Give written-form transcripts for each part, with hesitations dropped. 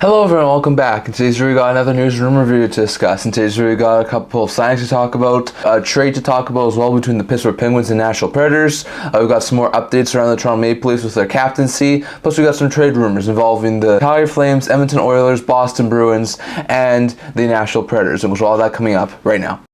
Hello everyone, welcome back. In today's video we got another news rumor review to discuss. In today's video we got a couple of signings to talk about, a trade to talk about as well between the Pittsburgh Penguins and Nashville Predators. We've got some more updates around the Toronto Maple Leafs with their captaincy, plus we got some trade rumors involving the Calgary Flames, Edmonton Oilers, Boston Bruins, and the Nashville Predators, and with all that coming up right now.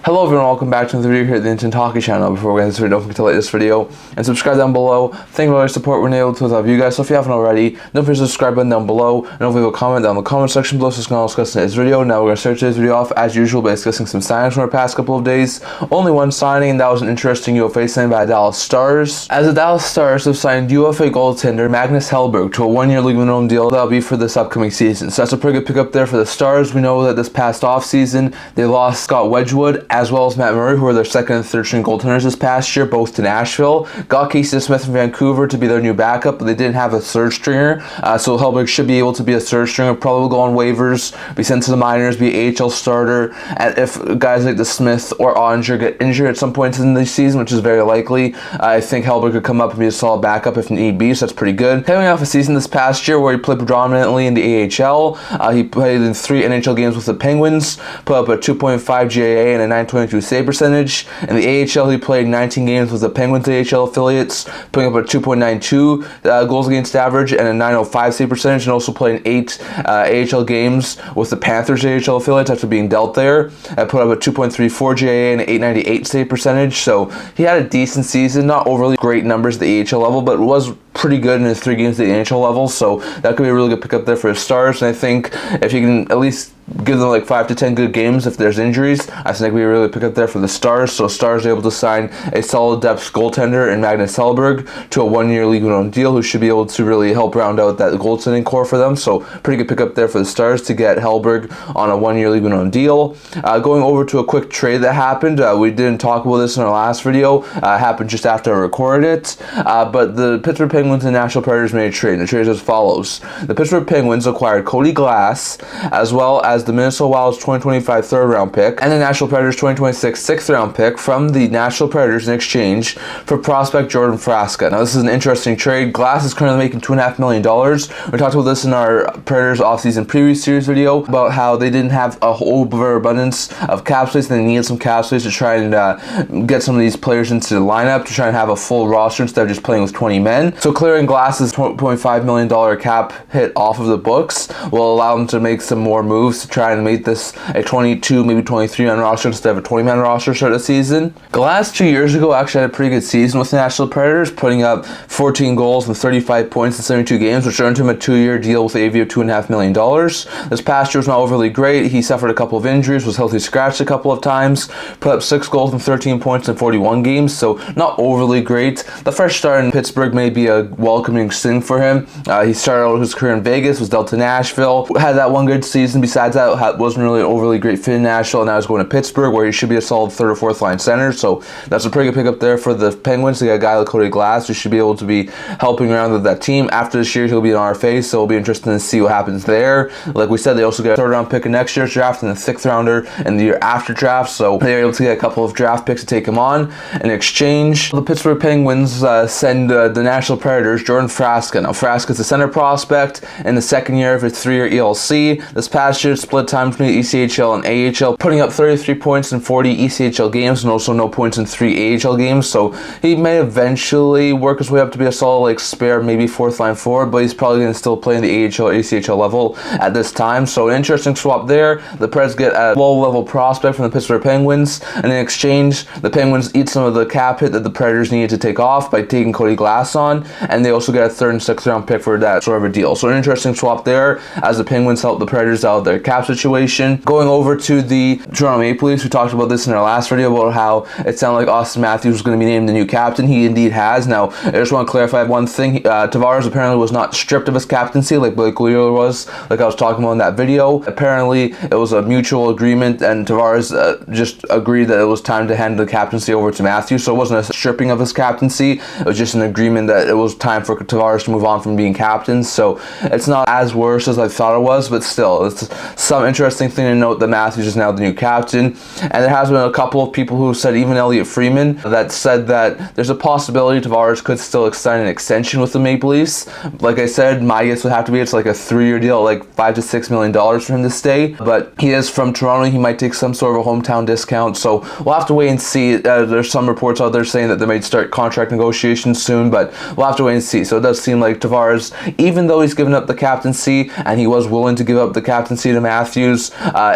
Hello everyone, welcome back to another video here at the Internet Hockey channel. Before we get into this video, don't forget to like this video and subscribe down below. Thank you for all your support we're able to without you guys, so if you haven't already, don't forget to subscribe button down below and don't leave a comment down in the comment section below so we can discuss today's video. Now we're going to start today's video off as usual by discussing some signings from our past couple of days. Only one signing, and that was an interesting UFA signing by the Dallas Stars. As the Dallas Stars have signed UFA goaltender Magnus Hellberg to a one-year league minimum deal that'll be for this upcoming season. So that's a pretty good pickup there for the Stars. We know that this past offseason they lost Scott Wedgwood as well as Matt Murray, who were their second and third string goaltenders this past year, both to Nashville. Got Casey Smith from Vancouver to be their new backup, but they didn't have a third stringer. So Hellberg should be able to be a third stringer, probably go on waivers, be sent to the minors, be an AHL starter. And if guys like the Smith or Onger get injured at some point in the season, which is very likely, I think Hellberg could come up and be a solid backup if need be, so that's pretty good. Coming off a season this past year where he played predominantly in the AHL, he played in 3 NHL games with the Penguins, put up a 2.5 GAA and a 922 save percentage. In the AHL, he played 19 games with the Penguins AHL affiliates, putting up a 2.92 goals against average and a 905 save percentage, and also played in 8 AHL games with the Panthers AHL affiliates after being dealt there. Put up a 2.34 GAA and an 898 save percentage, so he had a decent season, not overly great numbers at the AHL level, but was pretty good in his 3 games at the NHL level, so that could be a really good pickup there for his Stars. And I think if you can at least give them like 5 to 10 good games if there's injuries, I think that could be a really pick up there for the Stars. So Stars are able to sign a solid depth goaltender in Magnus Hellberg to a one-year league minimum deal, who should be able to really help round out that goaltending core for them. So pretty good pickup there for the Stars to get Hellberg on a one-year league minimum deal. Going over to a quick trade that happened. We didn't talk about this in our last video. Happened just after I recorded it. But the Pittsburgh Penguins and Nashville Predators made a trade. The trade is as follows. The Pittsburgh Penguins acquired Cody Glass as well as the Minnesota Wild's 2025 third round pick and the Nashville Predators 2026 sixth round pick from the Nashville Predators in exchange for prospect Jordan Frasca. Now this is an interesting trade. Glass is currently making $2.5 million. We talked about this in our Predators offseason preview series video about how they didn't have a whole overabundance of cap space and they needed some cap space to try and get some of these players into the lineup to try and have a full roster instead of just playing with 20 men. So clearing Glass's $2.5 million cap hit off of the books will allow them to make some more moves to try and make this a 22, maybe 23-man roster instead of a 20-man roster start of the season. Glass 2 years ago actually had a pretty good season with the Nashville Predators, putting up 14 goals and 35 points in 72 games, which earned him a 2-year deal with AV of $2.5 million. This past year was not overly great. He suffered a couple of injuries, was healthy scratched a couple of times, put up 6 goals and 13 points in 41 games, so not overly great. The fresh start in Pittsburgh may be a welcoming thing for him. He started out his career in Vegas, was dealt to Nashville, had that one good season. Besides that, wasn't really an overly great fit in Nashville, and now he's going to Pittsburgh where he should be a solid 3rd or 4th line center, so that's a pretty good pickup there for the Penguins. They got a guy like Cody Glass who should be able to be helping around with that team. After this year he'll be an RFA, so it'll be interesting to see what happens there. Like we said, they also got a 3rd round pick in next year's draft and the 6th rounder in the year after draft, so they're able to get a couple of draft picks to take him on. In exchange, the Pittsburgh Penguins send the Nashville Predators Jordan Frasca. Now Frasca is a center prospect in the 2nd year of his 3-year ELC. This past year split time between ECHL and AHL, putting up 33 points in 40 ECHL games and also no points in 3 AHL games, so he may eventually work his way up to be a solid like spare, maybe 4th line forward, but he's probably going to still play in the AHL or ECHL level at this time, so an interesting swap there. The Preds get a low-level prospect from the Pittsburgh Penguins, and in exchange, the Penguins eat some of the cap hit that the Predators needed to take off by taking Cody Glass on, and they also get a 3rd and 6th round pick for that sort of a deal. So an interesting swap there as the Penguins help the Predators out of their cap situation. Going over to the Toronto Maple Leafs, we talked about this in our last video about how it sounded like Austin Matthews was going to be named the new captain. He indeed has. Now, I just want to clarify one thing. Tavares apparently was not stripped of his captaincy like Blake Wheeler was, like I was talking about in that video. Apparently, it was a mutual agreement, and Tavares just agreed that it was time to hand the captaincy over to Matthews. So it wasn't a stripping of his captaincy. It was just an agreement that it was time for Tavares to move on from being captain. So it's not as worse as I thought it was, but still, it's some interesting thing to note that Matthews is now the new captain, and there has been a couple of people who said, even Elliot Freeman, that said that there's a possibility Tavares could still extend an extension with the Maple Leafs. Like I said, my guess would have to be it's like a 3-year deal, like $5 to $6 million for him to stay, but he is from Toronto. He might take some sort of a hometown discount, so we'll have to wait and see. There's some reports out there saying that they might start contract negotiations soon, but we'll have to wait and see. So it does seem like Tavares, even though he's given up the captaincy, and he was willing to give up the captaincy to Matthews,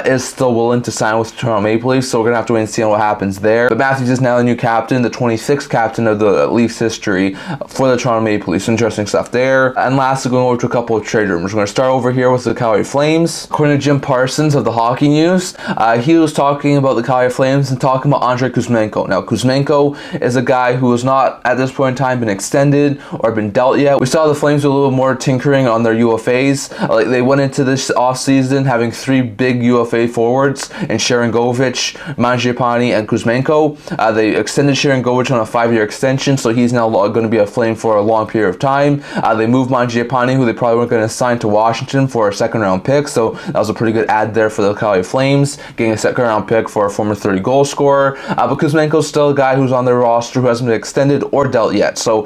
is still willing to sign with the Toronto Maple Leafs, so we're going to have to wait and see on what happens there. But Matthews is now the new captain, the 26th captain of the Leafs history for the Toronto Maple Leafs. Interesting stuff there. And lastly, going over to a couple of trade rumors. We're going to start over here with the Calgary Flames. According to Jim Parsons of the Hockey News, he was talking about the Calgary Flames and talking about Andrei Kuzmenko. Now, Kuzmenko is a guy who has not, at this point in time, been extended or been dealt yet. We saw the Flames do a little more tinkering on their UFAs. They went into this offseason having 3 big UFA forwards in Sharangovich, Mangiapane, and Kuzmenko. They extended Sharangovich on a 5-year extension, so he's now going to be a Flame for a long period of time. They moved Mangiapane, who they probably weren't going to sign, to Washington for a 2nd-round pick, so that was a pretty good ad there for the Calgary Flames, getting a 2nd-round pick for a former 30 goal scorer. But Kuzmenko's still a guy who's on their roster who hasn't been extended or dealt yet, so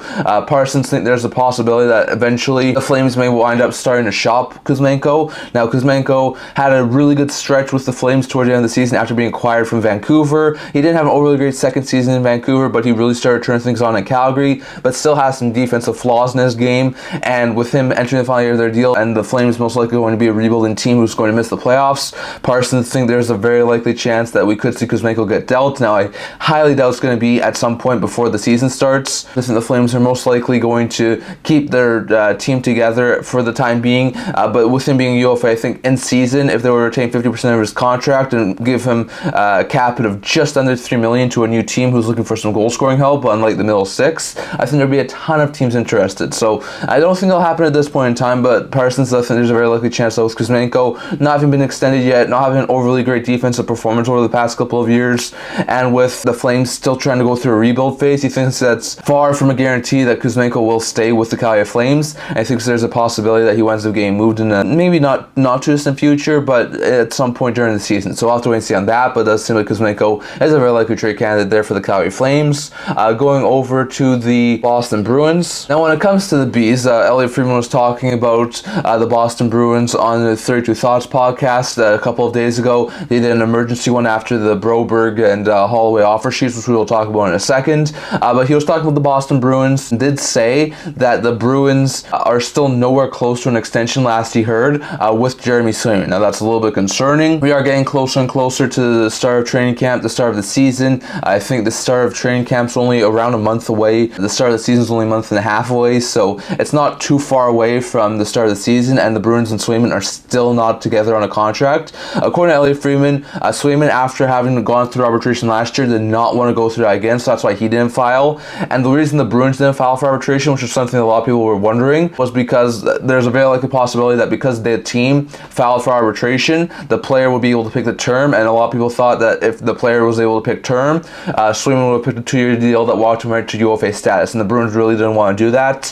Parsons think there's a possibility that eventually the Flames may wind up starting to shop Kuzmenko. Now, Kuzmenko had a really good stretch with the Flames toward the end of the season after being acquired from Vancouver. He didn't have an overly great second season in Vancouver, but he really started turning things on in Calgary, but still has some defensive flaws in his game. And with him entering the final year of their deal, and the Flames most likely going to be a rebuilding team who's going to miss the playoffs, Parsons think there's a very likely chance that we could see Kuzmenko get dealt. Now, I highly doubt it's going to be at some point before the season starts. I think the Flames are most likely going to keep their team together for the time being, but with him being UFA, I think in season, if they were to retain 50% of his contract and give him a cap of just under $3 million to a new team who's looking for some goal scoring help, unlike the middle 6, I think there'd be a ton of teams interested. So I don't think it'll happen at this point in time, but Parsons does think there's a very likely chance that with Kuzmenko not having been extended yet, not having an overly great defensive performance over the past couple of years, and with the Flames still trying to go through a rebuild phase, he thinks that's far from a guarantee that Kuzmenko will stay with the Calgary Flames. I think there's a possibility that he winds up getting moved in a maybe not too distant future, but at some point during the season. So we'll have to wait and see on that, but it does seem like Kuzmenko is a very likely trade candidate there for the Calgary Flames. Going over to the Boston Bruins. Now, when it comes to the Bees, Elliot Freeman was talking about the Boston Bruins on the 32 Thoughts podcast a couple of days ago. They did an emergency one after the Broberg and Holloway offer sheets, which we will talk about in a second. But he was talking about the Boston Bruins and did say that the Bruins are still nowhere close to an extension, last he heard, with Jeremy Swayman. Now, that's a little bit concerning. We are getting closer and closer to the start of training camp, the start of the season. I think the start of training camp's only around a month away. The start of the season's only a month and a half away, so it's not too far away from the start of the season, and the Bruins and Swayman are still not together on a contract. According to Elliot Freeman, Swayman, after having gone through arbitration last year, did not want to go through that again, so that's why he didn't file. And the reason the Bruins didn't file for arbitration, which is something a lot of people were wondering, was because there's a very likely possibility that because the team filed for arbitration, the player would be able to pick the term, and a lot of people thought that if the player was able to pick term, Swayman would have picked a 2-year deal that walked him right to UFA status, and the Bruins really didn't want to do that,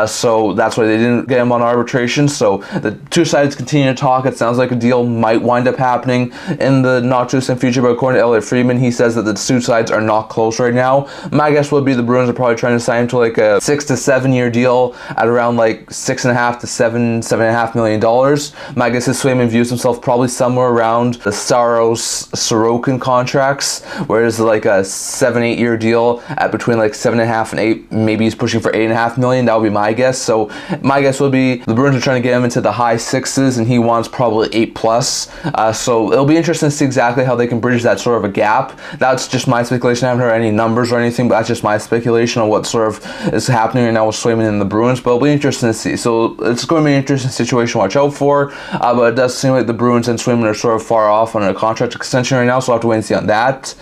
so that's why they didn't get him on arbitration. So the two sides continue to talk. It sounds like a deal might wind up happening in the not too distant future, but according to Elliot Freeman, he says that the two sides are not close right now. My guess would be the Bruins are probably trying to sign him to like a 6 to 7 year deal at around like $6.5 to $7.5 million. My guess is Swayman views himself probably somewhere around the Saros-Sorokin contracts, where it's like a 7-8 year deal at between like 7.5 and 8. Maybe he's pushing for $8.5 million. That would be my guess. So my guess would be the Bruins are trying to get him into the high 6s, and he wants probably 8+. So it'll be interesting to see exactly how they can bridge that sort of a gap. That's just my speculation. I haven't heard any numbers or anything, but that's just my speculation on what sort of is happening right now with Swayman and the Bruins. But it'll be interesting to see. So it's going to be an interesting situation to watch out for. But it does seem like the Bruins and Swayman are sort of far off on a contract extension right now, so I'll have to wait and see on that.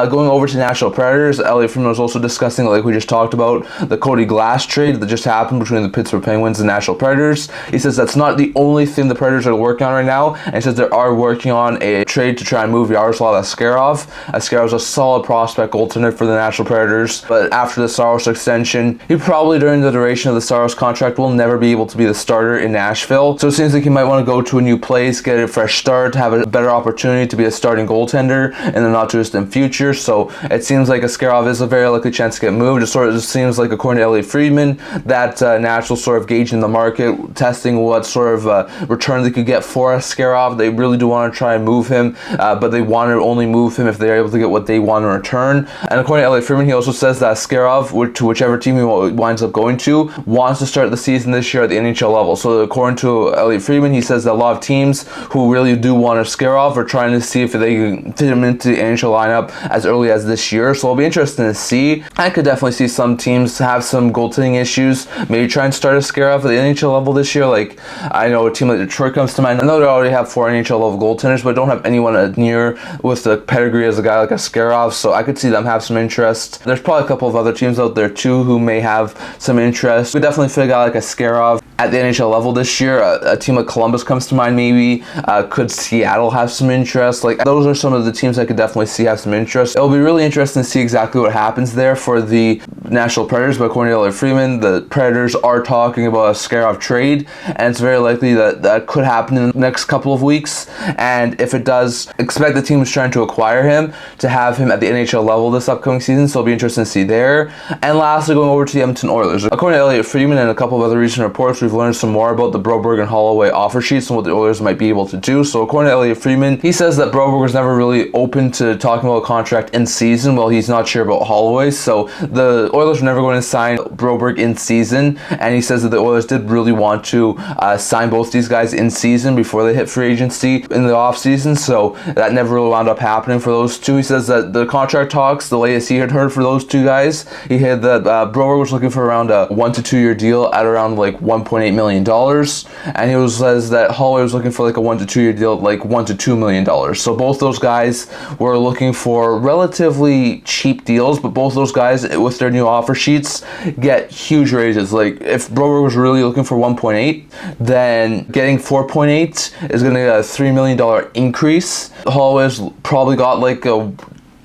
Going over to Nashville Predators, Elliot Freeman was also discussing, like we just talked about, the Cody Glass trade that just happened between the Pittsburgh Penguins and Nashville Predators. He says that's not the only thing the Predators are working on right now, and he says they are working on a trade to try and move Yaroslav Askarov. Askarov's a solid prospect goaltender for the Nashville Predators, but after the Saros extension, he probably during the duration of the Saros contract will never be able to be the starter in Nashville. So it seems like he might want to go to a new place place, get a fresh start, have a better opportunity to be a starting goaltender in the not too distant future. So it seems like Askarov is a very likely chance to get moved. It sort of just seems like, according to Elliot Friedman, that Nashville sort of gauging the market, testing what sort of return they could get for Askarov. They really do want to try and move him, but they want to only move him if they're able to get what they want in return. And according to Elliot Friedman, he also says that Askarov, to whichever team he winds up going to, wants to start the season this year at the NHL level. So according to Elliot Friedman, he says that a lot of teams who really do want Askarov are trying to see if they can fit him into the NHL lineup as early as this year. So it'll be interesting to see. I could definitely see some teams have some goaltending issues, maybe try and start Askarov at the NHL level this year. Like, I know a team like Detroit comes to mind. I know they already have 4 NHL level goaltenders, but don't have anyone near with the pedigree as a guy like Askarov. So I could see them have some interest. There's probably a couple of other teams out there too who may have some interest. We definitely feel a guy like Askarov at the NHL level this year. A team like Columbus comes to mind maybe. Could Seattle have some interest? Like, those are some of the teams I could definitely see have some interest. It'll be really interesting to see exactly what happens there for the Nashville Predators, but according to Elliot Friedman, the Predators are talking about a Askarov trade, and it's very likely that that could happen in the next couple of weeks. And if it does, expect the team is trying to acquire him to have him at the NHL level this upcoming season, so it'll be interesting to see there. And lastly, going over to the Edmonton Oilers. According to Elliot Friedman and a couple of other recent reports, we've learned some more about the Broberg and Holloway offer sheets and what the Oilers might be able to do. So according to Elliot Friedman, he says that Broberg was never really open to talking about a contract in season, while he's not sure about Holloway. So the Oilers were never going to sign Broberg in season, and he says that the Oilers did really want to sign both these guys in season before they hit free agency in the offseason. So that never really wound up happening for those two. He says that the contract talks, the latest he had heard for those two guys, he had that Broberg was looking for around a 1 to 2 year deal at around like $1.8 million, and he says that Holloway was looking for like a 1 to 2 year deal at like $1 to $2 million. So both those guys were looking for relatively cheap deals, but both those guys with their new offer sheets get huge raises. Like, if Broberg was really looking for 1.8, then getting 4.8 is going to get a $3 million increase. Holloway's probably got like a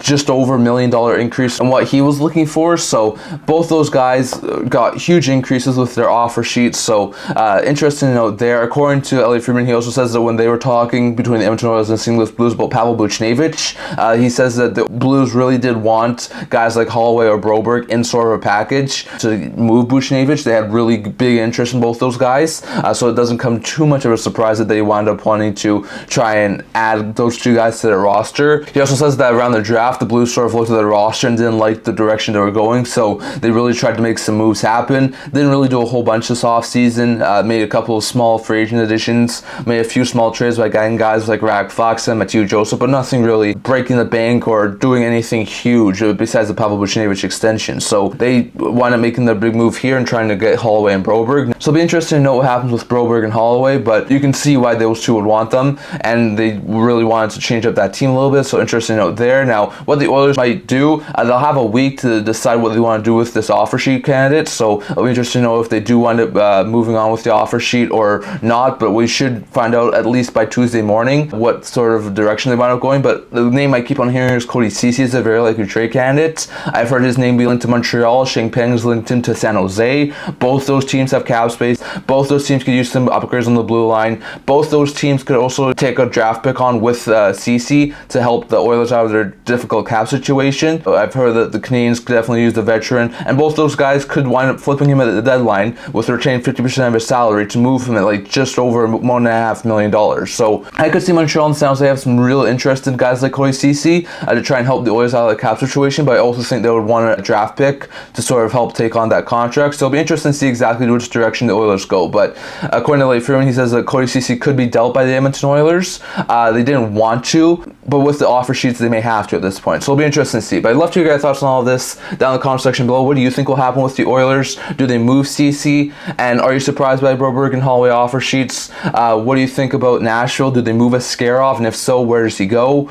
just over $1 million increase in what he was looking for. So both those guys got huge increases with their offer sheets. So interesting to note there. According to Elliot Friedman, he also says that when they were talking between the Edmonton Oilers and St. Louis Blues about Pavel Buchnevich, he says that the Blues really did want guys like Holloway or Broberg in sort of a package to move Buchnevich. They had really big interest in both those guys. So it doesn't come too much of a surprise that they wound up wanting to try and add those two guys to their roster. He also says that around the draft, the Blues sort of looked at their roster and didn't like the direction they were going, so they really tried to make some moves happen. Didn't really do a whole bunch this offseason. Made a couple of small free agent additions, made a few small trades by getting guys like Radek Faksa and Matthew Joseph, but nothing really breaking the bank or doing anything huge besides the Pavel Buchnevich extension. So they wound up making their big move here and trying to get Holloway and Broberg. So it'll be interesting to know what happens with Broberg and Holloway, but you can see why those two would want them, and they really wanted to change up that team a little bit. So interesting to note there. Now, what the Oilers might do, they'll have a week to decide what they want to do with this offer sheet candidate. So it'll be interesting to know if they do wind up moving on with the offer sheet or not, but we should find out at least by Tuesday morning what sort of direction they wind up going. But the name I keep on hearing is Cody Ceci is a very likely trade candidate. I've heard his name be linked to Montreal. Shane Peng's linked him to San Jose. Both those teams have cap space. Both those teams could use some upgrades on the blue line. Both those teams could also take a draft pick on with Ceci to help the Oilers out of their difficult cap situation. I've heard that the Canadians could definitely use the veteran, and both those guys could wind up flipping him at the deadline with retaining 50% of his salary to move him at like just over $1.5 million. So I could see Montreal and San Jose have some real interest in guys like Cody Ceci to try and help the Oilers out of the cap situation, but I also think they would want a draft pick to sort of help take on that contract. So it'll be interesting to see exactly which direction the Oilers go. But according to Elliot Friedman, he says that Cody Ceci could be dealt by the Edmonton Oilers. They didn't want to, but with the offer sheets, they may have to at this point. So it'll be interesting to see. But I'd love to hear your guys' thoughts on all of this down in the comment section below. What do you think will happen with the Oilers? Do they move Ceci? And are you surprised by Broberg and Holloway offer sheets? What do you think about Nashville? Do they move Askarov? And if so, where does he go?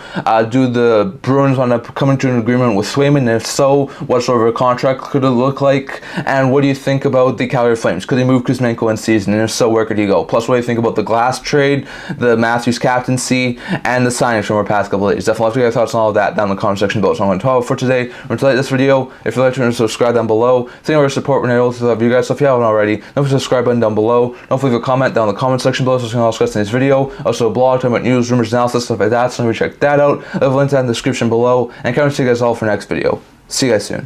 Do the Bruins want to come into an agreement with Swayman? And if so, what sort of a contract could it look like? And what do you think about the Calgary Flames? Could they move Kuzmenko in season? And if so, where could he go? Plus, what do you think about the Glass trade, the Matthews captaincy, and the signings from our past couple of days? Definitely love to get your thoughts on all of that down in the the comment section below. So I'm going to 12 for today. Remember to like this video. If you'd like to subscribe down below. Thank you for your support. We're able to love you guys. So if you haven't already, don't forget to subscribe button down below. Don't leave a comment down in the comment section below so we can all discuss today's video. Also a blog talking about news, rumors, analysis, stuff like that. So if you check that out, I have a link down in the description below. And I can't wait to see you guys all for the next video. See you guys soon.